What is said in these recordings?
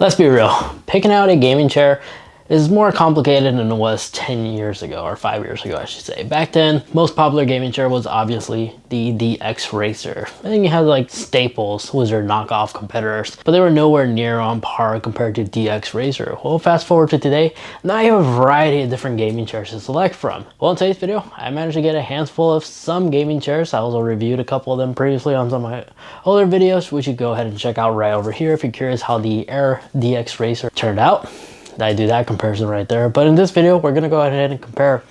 Let's be real, picking out a gaming chair is more complicated than it was 10 years ago, or 5 years ago I should say. Back then, most popular gaming chair was obviously the DXracer. I think you had like Staples was their knockoff competitors, but they were nowhere near on par compared to DXracer. Well, fast forward to today, now you have a variety of different gaming chairs to select from. Well, in today's video, I managed to get a handful of some gaming chairs. I also reviewed a couple of them previously on some of my older videos, which you go ahead and check out right over here if you're curious how the Air DXracer turned out. I do that comparison right there. But in this video, we're gonna go ahead and compare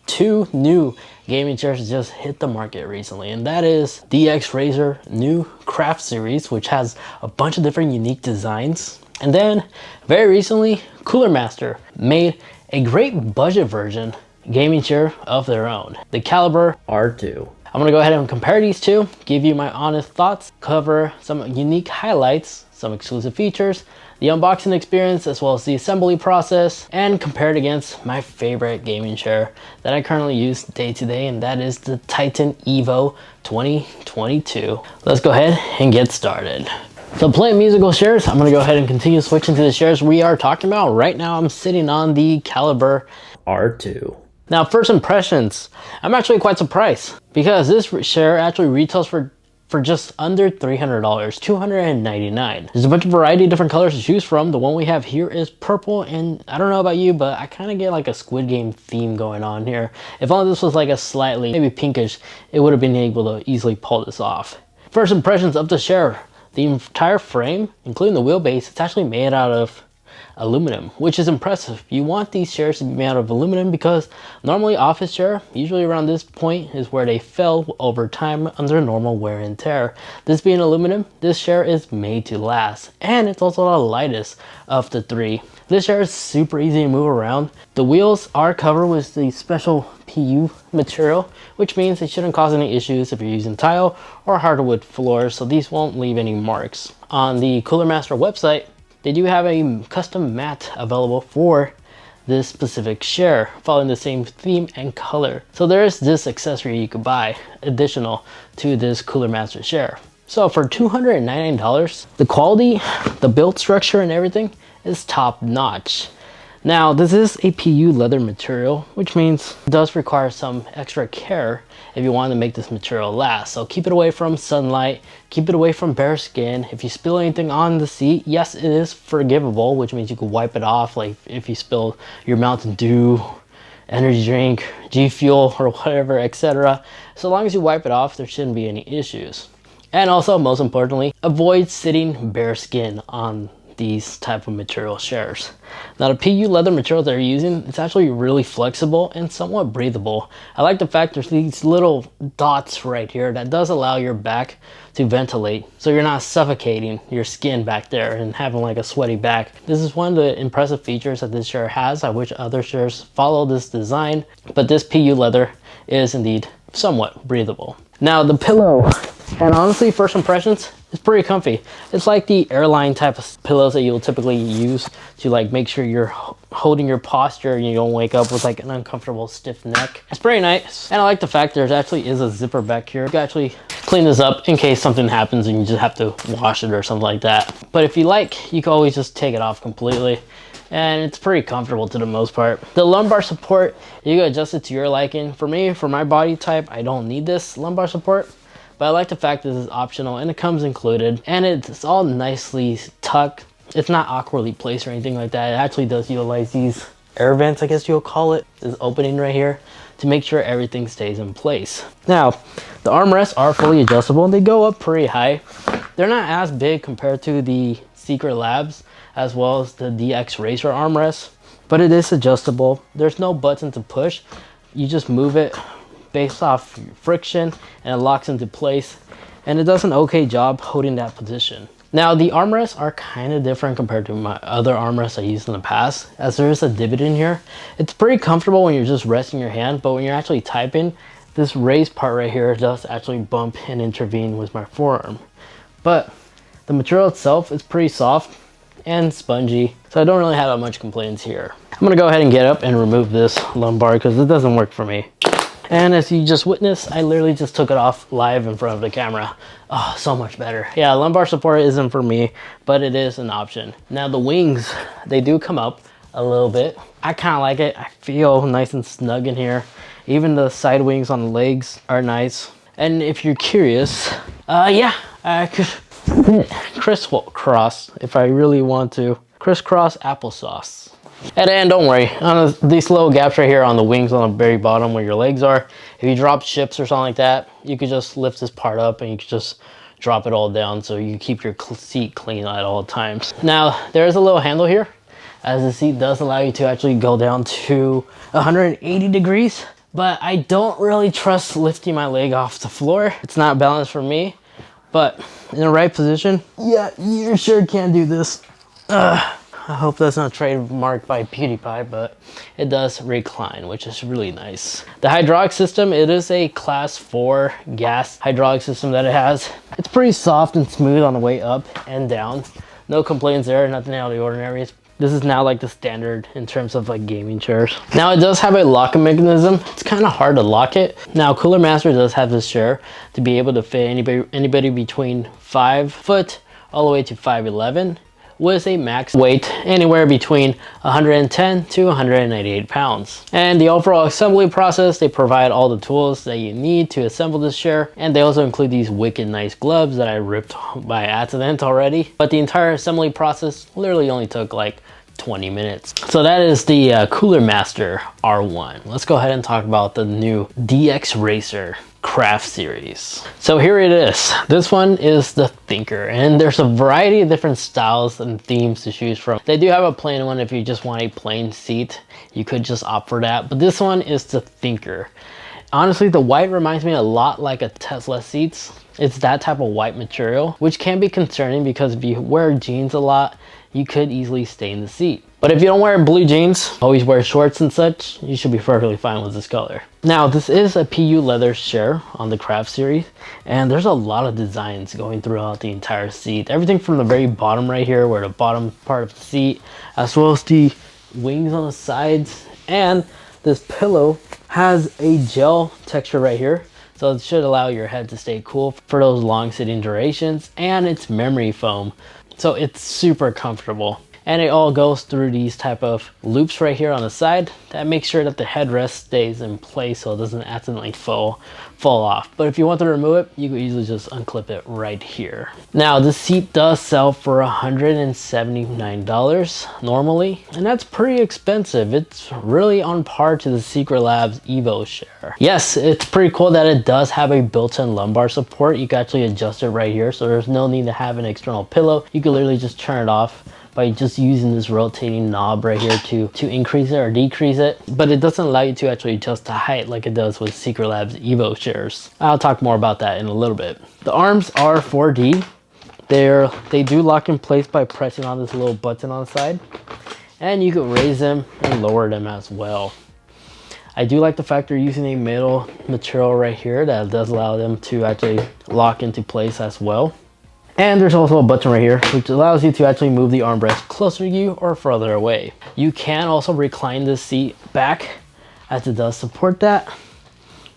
two new gaming chairs that just hit the market recently, and that is DXracer new Craft series, which has a bunch of different unique designs. And then very recently, Cooler Master made a great budget version gaming chair of their own, the Caliber R2. I'm gonna go ahead and compare these two, give you my honest thoughts, cover some unique highlights, some exclusive features, the unboxing experience, as well as the assembly process, and compare it against my favorite gaming chair that I currently use day to day, and that is the Titan Evo 2022. Let's go ahead and get started. So playing musical chairs, I'm gonna go ahead and continue switching to the chairs we are talking about. Right now, I'm sitting on the Caliber R2. Now, first impressions, I'm actually quite surprised because this chair actually retails for just under $300, $299. There's a bunch of variety of different colors to choose from. The one we have here is purple, and I don't know about you, but I kind of get like a Squid Game theme going on here. If only this was like a slightly, maybe pinkish, it would have been able to easily pull this off. First impressions of the chair, the entire frame, including the wheelbase, it's actually made out of aluminum, which is impressive. You want these chairs to be made out of aluminum because normally office chair, usually around this point, is where they fell over time under normal wear and tear. This being aluminum, this chair is made to last, and it's also the lightest of the three. This chair is super easy to move around. The wheels are covered with the special PU material, which means it shouldn't cause any issues if you're using tile or hardwood floors, so these won't leave any marks. On the Cooler Master website, they do have a custom mat available for this specific chair, following the same theme and color. So there is this accessory you could buy additional to this Cooler Master chair. So for $299, the quality, the build structure and everything is top notch. Now, this is a PU leather material, which means it does require some extra care if you want to make this material last. So keep it away from sunlight, keep it away from bare skin. If you spill anything on the seat, yes, it is forgivable, which means you can wipe it off, like if you spill your Mountain Dew, energy drink, G Fuel, or whatever, etc. So long as you wipe it off, there shouldn't be any issues. And also, most importantly, avoid sitting bare skin on these type of material chairs. Now, the PU leather material they're using, it's actually really flexible and somewhat breathable. I like the fact there's these little dots right here that does allow your back to ventilate, so you're not suffocating your skin back there and having like a sweaty back. This is one of the impressive features that this chair has. I wish other chairs follow this design, but this PU leather is indeed somewhat breathable. Now, the pillow, and honestly, first impressions, it's pretty comfy. It's like the airline type of pillows that you'll typically use to like make sure you're holding your posture and you don't wake up with like an uncomfortable stiff neck. It's pretty nice. And I like the fact there actually is a zipper back here. You can actually clean this up in case something happens and you just have to wash it or something like that. But if you like, you can always just take it off completely. And it's pretty comfortable to the most part. The lumbar support, you can adjust it to your liking. For me, for my body type, I don't need this lumbar support, but I like the fact this is optional and it comes included, and it's all nicely tucked. It's not awkwardly placed or anything like that. It actually does utilize these air vents, I guess you'll call it, this opening right here, to make sure everything stays in place. Now, the armrests are fully adjustable and they go up pretty high. They're not as big compared to the Secretlabs as well as the DXracer armrests, but it is adjustable. There's no button to push. You just move it based off friction and it locks into place, and it does an okay job holding that position. Now, the armrests are kind of different compared to my other armrests I used in the past, as there is a divot in here. It's pretty comfortable when you're just resting your hand, but when you're actually typing, this raised part right here does actually bump and intervene with my forearm. But the material itself is pretty soft and spongy, so I don't really have that much complaints here. I'm gonna go ahead and get up and remove this lumbar because it doesn't work for me. And as you just witnessed, I literally just took it off live in front of the camera. Oh, so much better. Yeah, lumbar support isn't for me, but it is an option. Now the wings, they do come up a little bit. I kind of like it. I feel nice and snug in here. Even the side wings on the legs are nice. And if you're curious, yeah, I could crisscross if I really want to. Crisscross applesauce. And don't worry, on these little gaps right here on the wings on the very bottom where your legs are, if you drop chips or something like that, you could just lift this part up and you could just drop it all down so you keep your seat clean at all times. Now, there is a little handle here, as the seat does allow you to actually go down to 180 degrees, but I don't really trust lifting my leg off the floor. It's not balanced for me, but in the right position, yeah, you sure can do this. I hope that's not trademarked by PewDiePie, but it does recline, which is really nice. The hydraulic system, it is a class 4 gas hydraulic system that it has. It's pretty soft and smooth on the way up and down. No complaints there, nothing out of the ordinary. This is now like the standard in terms of like gaming chairs. Now it does have a locking mechanism. It's kind of hard to lock it. Now Cooler Master does have this chair to be able to fit anybody between 5 foot all the way to 5'11", with a max weight anywhere between 110 to 198 pounds. And the overall assembly process, they provide all the tools that you need to assemble this chair, and they also include these wicked nice gloves that I ripped by accident already. But the entire assembly process literally only took like 20 minutes. So that is the Cooler Master R1. Let's go ahead and talk about the new DXracer Craft series. So here it is. This one is the Thinker, and there's a variety of different styles and themes to choose from. They do have a plain one. If you just want a plain seat, you could just opt for that, but this one is the Thinker. Honestly, the white reminds me a lot like a Tesla seats. It's that type of white material, which can be concerning because if you wear jeans a lot, you could easily stain the seat. But if you don't wear blue jeans, always wear shorts and such, you should be perfectly fine with this color. Now, this is a PU leather chair on the Craft series, and there's a lot of designs going throughout the entire seat. Everything from the very bottom right here, where the bottom part of the seat, as well as the wings on the sides, and this pillow has a gel texture right here. So it should allow your head to stay cool for those long sitting durations, and it's memory foam. So it's super comfortable. And it all goes through these type of loops right here on the side that makes sure that the headrest stays in place so it doesn't accidentally fall off. But if you want to remove it, you can easily just unclip it right here. Now this seat does sell for $179 normally, and that's pretty expensive. It's really on par to the Secretlab's Evo chair. Yes, it's pretty cool that it does have a built-in lumbar support. You can actually adjust it right here, so there's no need to have an external pillow. You can literally just turn it off by just using this rotating knob right here to increase it or decrease it. But it doesn't allow you to actually adjust the height like it does with Secretlab's Evo chairs. I'll talk more about that in a little bit. The arms are 4D. They do lock in place by pressing on this little button on the side. And you can raise them and lower them as well. I do like the fact they're using a metal material right here that does allow them to actually lock into place as well. And there's also a button right here, which allows you to actually move the armrest closer to you or further away. You can also recline this seat back, as it does support that,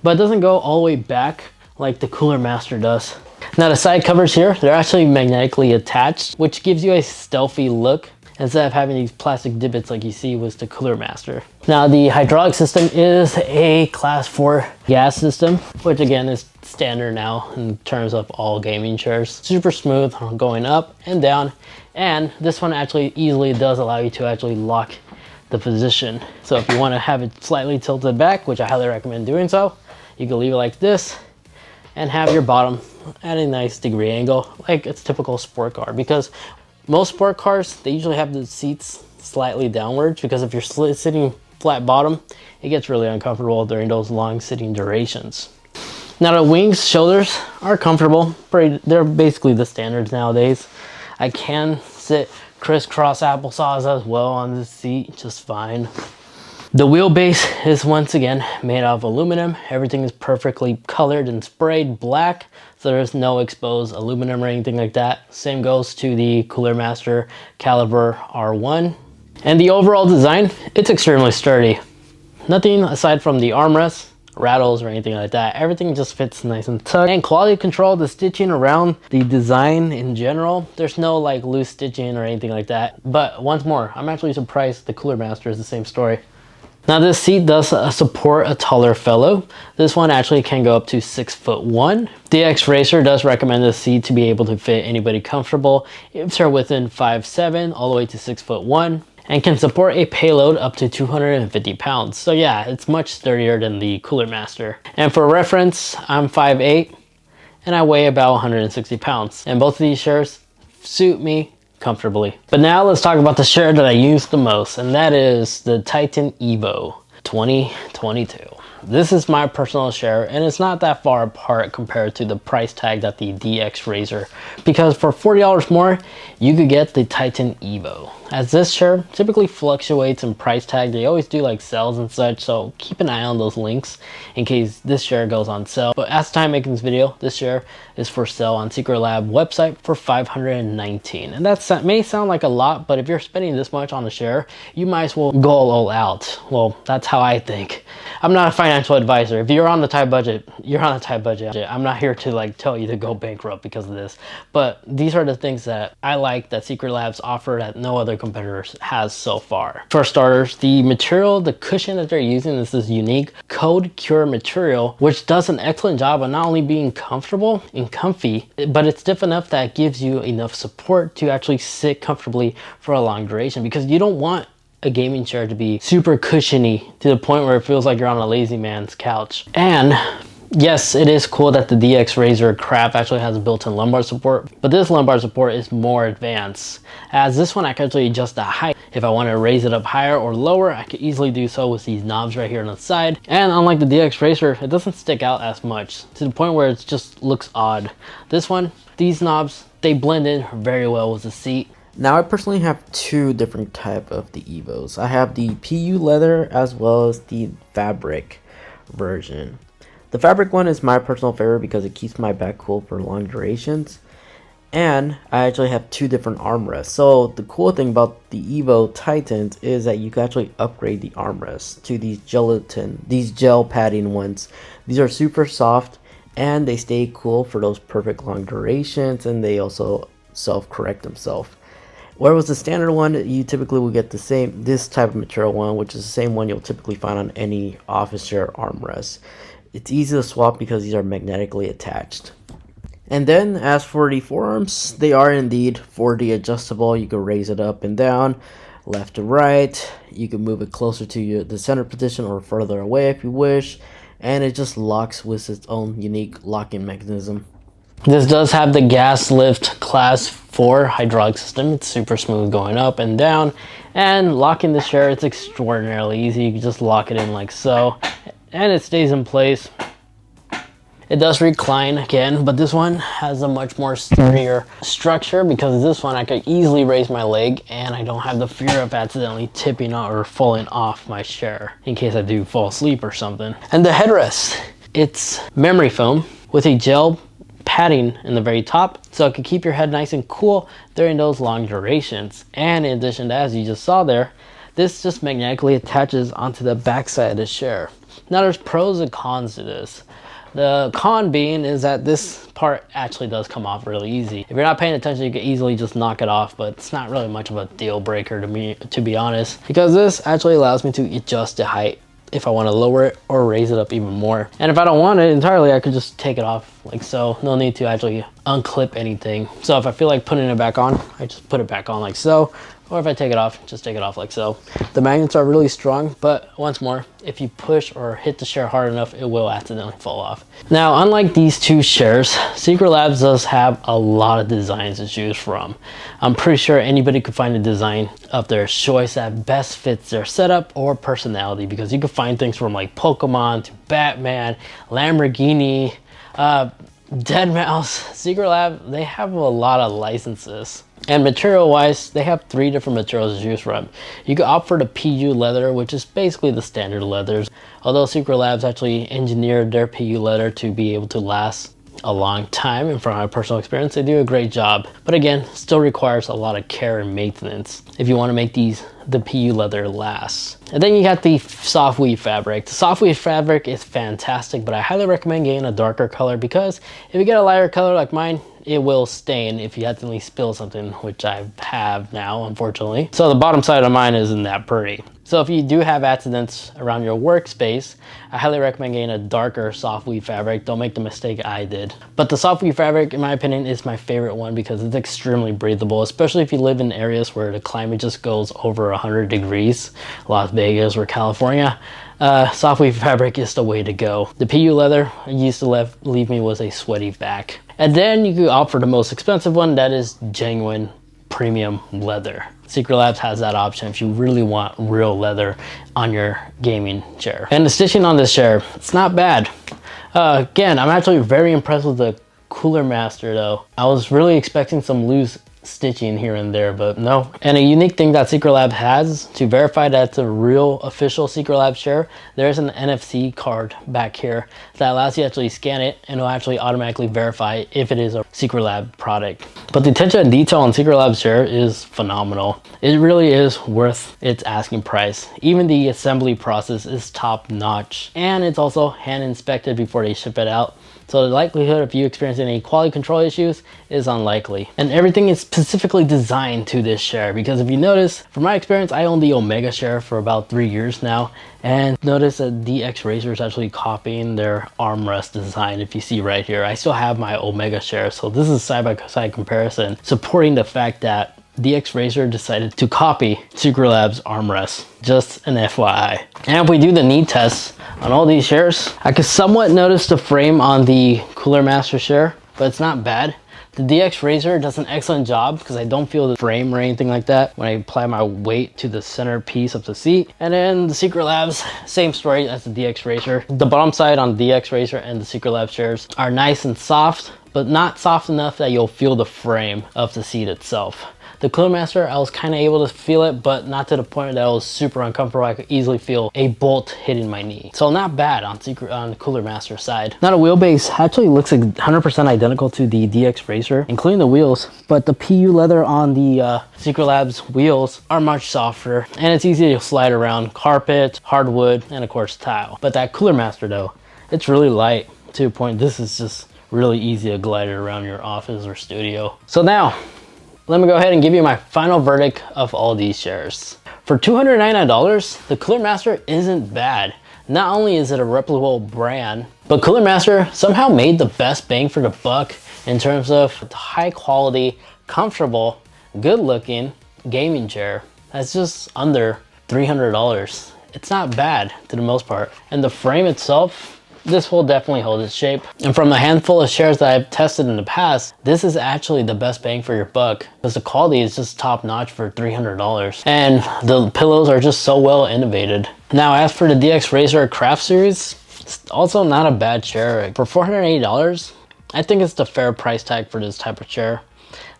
but it doesn't go all the way back like the Cooler Master does. Now the side covers here, they're actually magnetically attached, which gives you a stealthy look instead of having these plastic divots like you see with the Cooler Master. Now the hydraulic system is a class 4 gas system, which again is standard now in terms of all gaming chairs. Super smooth going up and down, and this one actually easily does allow you to actually lock the position. So if you want to have it slightly tilted back, which I highly recommend doing so, you can leave it like this and have your bottom at a nice degree angle like it's typical sport car, because most sport cars, they usually have the seats slightly downwards, because if you're sitting flat bottom, it gets really uncomfortable during those long sitting durations. Now the wings, shoulders are comfortable. They're basically the standards nowadays. I can sit crisscross applesauce as well on this seat just fine. The wheelbase is once again made out of aluminum. Everything is perfectly colored and sprayed black, so there's no exposed aluminum or anything like that. Same goes to the Cooler Master Caliber R1. And the overall design, it's extremely sturdy. Nothing aside from the armrest rattles or anything like that. Everything just fits nice and tucked. And quality control, the stitching around the design in general, there's no like loose stitching or anything like that. But once more, I'm actually surprised the Cooler Master is the same story. Now this seat does support a taller fellow. This one actually can go up to 6'1". DXracer does recommend this seat to be able to fit anybody comfortable if they're within 5'7" all the way to 6'1", and can support a payload up to 250 pounds. So yeah, it's much sturdier than the Cooler Master. And for reference, I'm 5'8" and I weigh about 160 pounds. And both of these chairs suit me comfortably. But now let's talk about the chair that I use the most, and that is the Titan Evo 2022. This is my personal chair, and it's not that far apart compared to the price tag that the DXracer, because for $40 more, you could get the Titan Evo. As this chair typically fluctuates in price tag, they always do like sales and such, so keep an eye on those links in case this chair goes on sale. But as the time making this video, this chair is for sale on Secretlab website for $519. And that may sound like a lot, but if you're spending this much on a chair, you might as well go all out. Well, that's how I think. I'm not a financial advisor. If you're on the tight budget, you're on a tight budget. I'm not here to like tell you to go bankrupt because of this, but these are the things that I like that Secretlab's offer that no other competitors has so far. For starters, the material, the cushion that they're using is this unique cold cure material, which does an excellent job of not only being comfortable and comfy, but it's stiff enough that it gives you enough support to actually sit comfortably for a long duration, because you don't want a gaming chair to be super cushiony to the point where it feels like you're on a lazy man's couch. And yes, it is cool that the DXracer Craft actually has a built-in lumbar support, but this lumbar support is more advanced, as this one I can actually adjust the height. If I want to raise it up higher or lower, I can easily do so with these knobs right here on the side. And unlike the DXracer, it doesn't stick out as much to the point where it just looks odd. This one, these knobs, they blend in very well with the seat. Now I personally have two different type of the Evos. I have the PU leather as well as the fabric version. The fabric one is my personal favorite because it keeps my back cool for long durations. And I actually have two different armrests. So the cool thing about the Evo Titans is that you can actually upgrade the armrests to these gel padding ones. These are super soft and they stay cool for those perfect long durations, and they also self-correct themselves. Whereas the standard one, you typically will get this type of material one, which is the same one you'll typically find on any office chair armrest. It's easy to swap because these are magnetically attached. And then as for the forearms, they are indeed 4D adjustable. You can raise it up and down, left to right. You can move it closer to the center position or further away if you wish. And it just locks with its own unique locking mechanism. This does have the gas lift class 4 hydraulic system. It's super smooth going up and down, and locking the chair, it's extraordinarily easy. You can just lock it in like so, and it stays in place. It does recline again, but this one has a much more sturdier structure, because this one I could easily raise my leg and I don't have the fear of accidentally tipping out or falling off my chair in case I do fall asleep or something. And the headrest, it's memory foam with a gel padding in the very top, so it can keep your head nice and cool during those long durations. And in addition to, as you just saw there, this just magnetically attaches onto the back side of the chair. Now there's pros and cons to this. The con being is that this part actually does come off really easy. If you're not paying attention, you can easily just knock it off, but it's not really much of a deal breaker to me, to be honest, because this actually allows me to adjust the height if I want to lower it or raise it up even more. And if I don't want it entirely, I could just take it off like so. No need to actually unclip anything. So if I feel like putting it back on, I just put it back on like so. Or if I take it off, just take it off like so. The magnets are really strong, but once more, if you push or hit the chair hard enough, it will accidentally fall off. Now, unlike these two chairs, Secretlab does have a lot of designs to choose from. I'm pretty sure anybody could find a design of their choice that best fits their setup or personality, because you can find things from like Pokemon to Batman, Lamborghini, Deadmau5. Secretlab, they have a lot of licenses. And material wise, they have 3 different materials to choose from. You can opt for the PU leather, which is basically the standard leathers, although Secretlab's actually engineered their PU leather to be able to last a long time, and from my personal experience, they do a great job. But again, still requires a lot of care and maintenance if you want to make the PU leather last. And then you got the SoftWeave fabric. The SoftWeave fabric is fantastic, but I highly recommend getting a darker color, because if you get a lighter color like mine, it will stain if you accidentally spill something, which I have now, unfortunately. So the bottom side of mine isn't that pretty. So if you do have accidents around your workspace, I highly recommend getting a darker SoftWeave fabric. Don't make the mistake I did. But the SoftWeave fabric, in my opinion, is my favorite one because it's extremely breathable, especially if you live in areas where the climate just goes over 100 degrees, Las Vegas or California. SoftWeave fabric is the way to go. The PU leather used to leave me with a sweaty back. And then you could opt for the most expensive one, that is genuine premium leather. Secretlab has that option if you really want real leather on your gaming chair. And the stitching on this chair, it's not bad. Again, I'm actually very impressed with the Cooler Master though. I was really expecting some loose stitching here and there, but no. And a unique thing that Secretlab has to verify that it's a real official Secretlab chair, there's an NFC card back here that allows you to actually scan it, and it'll actually automatically verify if it is a Secretlab product. But the attention to detail on Secretlab's chair is phenomenal. It really is worth its asking price. Even the assembly process is top notch, and it's also hand inspected before they ship it out. So the likelihood of you experiencing any quality control issues is unlikely. And everything is specifically designed to this chair, because if you notice, from my experience, I own the Omega chair for about 3 years now, and notice that DXracer is actually copying their armrest design. If you see right here, I still have my Omega chair, so this is side-by-side comparison, supporting the fact that DXracer decided to copy Secretlab's armrest. Just an FYI. And if we do the need test on all these chairs, I could somewhat notice the frame on the Cooler Master chair, but it's not bad. The DXracer does an excellent job because I don't feel the frame or anything like that when I apply my weight to the center piece of the seat. And then the Secretlab's, same story as the DXracer. The bottom side on the DXracer and the Secretlab chairs are nice and soft, but not soft enough that you'll feel the frame of the seat itself. The Cooler Master, I was kind of able to feel it, but not to the point that I was super uncomfortable. I could easily feel a bolt hitting my knee. So not bad on the Cooler Master side. Now the wheelbase actually looks 100% identical to the DXracer, including the wheels, but the PU leather on the Secretlab's wheels are much softer, and it's easy to slide around carpet, hardwood, and of course tile. But that Cooler Master though, it's really light to a point. This is just really easy to glide it around your office or studio. So now, let me go ahead and give you my final verdict of all these chairs. For $299, the Cooler Master isn't bad. Not only is it a reputable brand, but Cooler Master somehow made the best bang for the buck in terms of high quality, comfortable, good looking gaming chair that's just under $300. It's not bad to the most part. And the frame itself, this will definitely hold its shape. And from the handful of chairs that I've tested in the past, this is actually the best bang for your buck because the quality is just top notch for $300. And the pillows are just so well innovated. Now, as for the DXracer Craft Series, it's also not a bad chair. For $480, I think it's the fair price tag for this type of chair.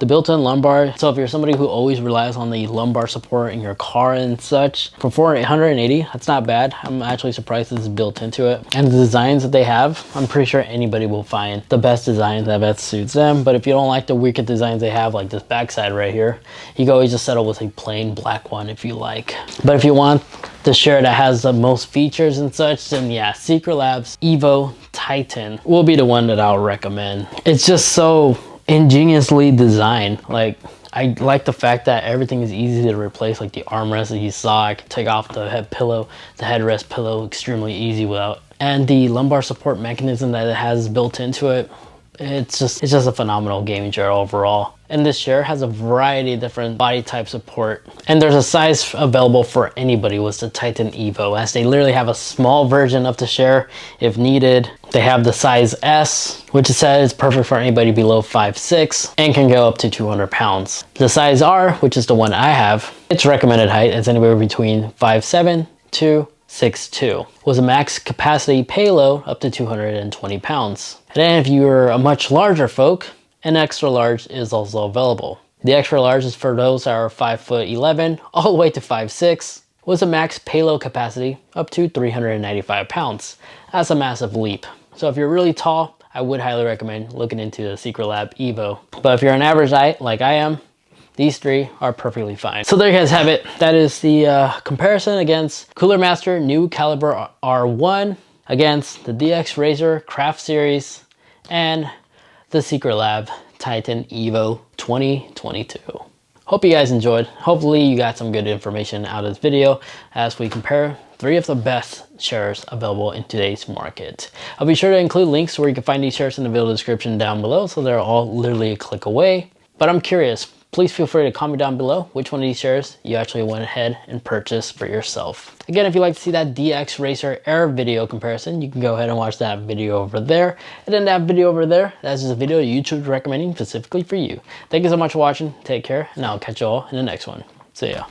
The built-in lumbar, so if you're somebody who always relies on the lumbar support in your car and such, for $480, that's not bad. I'm actually surprised this is built into it. And the designs that they have, I'm pretty sure anybody will find the best designs that best suits them. But if you don't like the wicked designs they have, like this backside right here, you can always just settle with a plain black one if you like. But if you want the chair that has the most features and such, then yeah, Secretlab's Evo Titan will be the one that I'll recommend. It's just so ingeniously designed. Like, I like the fact that everything is easy to replace, like the armrest that you saw. I can take off the head pillow, the headrest pillow, extremely easy without, and the lumbar support mechanism that it has built into it. It's just a phenomenal gaming chair overall. And this chair has a variety of different body type support. And there's a size available for anybody with the Titan Evo, as they literally have a small version of the chair if needed. They have the size S, which it says is perfect for anybody below 5'6", and can go up to 200 pounds. The size R, which is the one I have, its recommended height is anywhere between 5'7" to 6'2", with a max capacity payload up to 220 pounds. And then if you're a much larger folk, an extra large is also available. The extra large is for those that are 5'11", all the way to 5'6", with a max payload capacity up to 395 pounds. That's a massive leap. So if you're really tall, I would highly recommend looking into the Secretlab Evo. But if you're an average eye like I am, these three are perfectly fine. So there you guys have it. That is the comparison against Cooler Master New Caliber R1 against the DXracer Craft Series and the Secretlab Titan Evo 2022. Hope you guys enjoyed. Hopefully you got some good information out of this video as we compare three of the best shirts available in today's market. I'll be sure to include links where you can find these shirts in the video description down below, so they're all literally a click away. But I'm curious, please feel free to comment down below which one of these shirts you actually went ahead and purchased for yourself. Again, if you'd like to see that DXracer Air video comparison, you can go ahead and watch that video over there. And then that video over there, that's just a video YouTube's recommending specifically for you. Thank you so much for watching. Take care, and I'll catch you all in the next one. See ya.